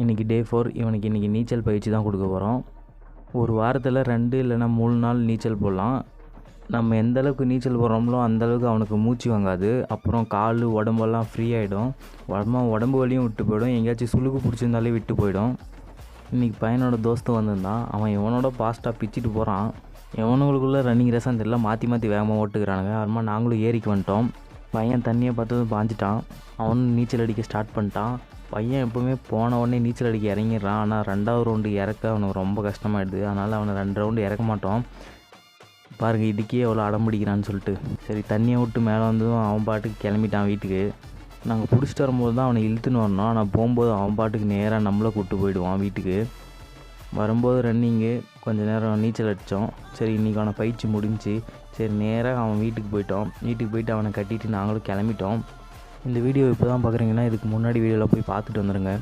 இன்றைக்கி டே 4. இவனுக்கு இன்றைக்கி நீச்சல் பயிற்சி தான் கொடுக்க போகிறோம். ஒரு வாரத்தில் 2 இல்லைன்னா 3 நாள் நீச்சல் போடலாம். நம்ம எந்த அளவுக்கு நீச்சல் போடுறோமோ அந்தளவுக்கு அவனுக்கு மூச்சு வாங்காது. அப்புறம் கால் உடம்பெல்லாம் ஃப்ரீ ஆகிடும். உடம்பு வலியும் விட்டு போயிடும். எங்கேயாச்சும் சுளுக்கு பிடிச்சிருந்தாலே விட்டு போயிடும். இன்றைக்கி பையனோட தோஸ்து வந்திருந்தான். அவன் இவனோட ஃபாஸ்ட்டாக பிச்சுட்டு போகிறான். எவனுங்களுக்குள்ளே ரன்னிங் ரேஸாக தெரியல, மாற்றி வேகமாக ஓட்டுக்கிறானுங்க. அதுமாதிரி நாங்களும் ஏறிக்கு வந்துட்டோம். பையன் தண்ணியை பார்த்ததும் பாஞ்சிட்டான். அவனும் நீச்சல் அடிக்க ஸ்டார்ட் பண்ணிட்டான். பையன் எப்போவுமே போன உடனே நீச்சல் அடிக்க இறங்கிடுறான். ஆனால் 2வது ரவுண்டு இறக்க அவனுக்கு ரொம்ப கஷ்டமாயிடுது. அதனால் அவனை 2 ரவுண்டு இறக்க மாட்டோம். பாருங்கள், இதுக்கே எவ்வளோ அடம் பிடிக்கிறான்னு சொல்லிட்டு. சரி, தண்ணியை விட்டு மேலே வந்ததும் அவன் பாட்டுக்கு கிளம்பிட்டான் வீட்டுக்கு. நாங்கள் பிடிச்சிட்டு வரும்போது தான் அவனை இழுத்துன்னு வரணும். ஆனால் போகும்போது அவன் பாட்டுக்கு நேராக நம்மளை கூப்பிட்டு போயிடுவான் வீட்டுக்கு. வரும்போது ரன்னிங்கு கொஞ்சம் நேரம் நீச்சல் அடித்தோம். சரி, இன்றைக்கி அவனை பயிற்சி முடிஞ்சு சரி நேராக அவன் வீட்டுக்கு போயிட்டோம். வீட்டுக்கு போயிட்டு அவனை கட்டிட்டு நாங்களும் கிளம்பிட்டோம். இந்த வீடியோ இப்போ தான் பார்க்குறீங்கன்னா இதுக்கு முன்னாடி வீடியோவில் போய் பார்த்துட்டு வந்துடுங்க.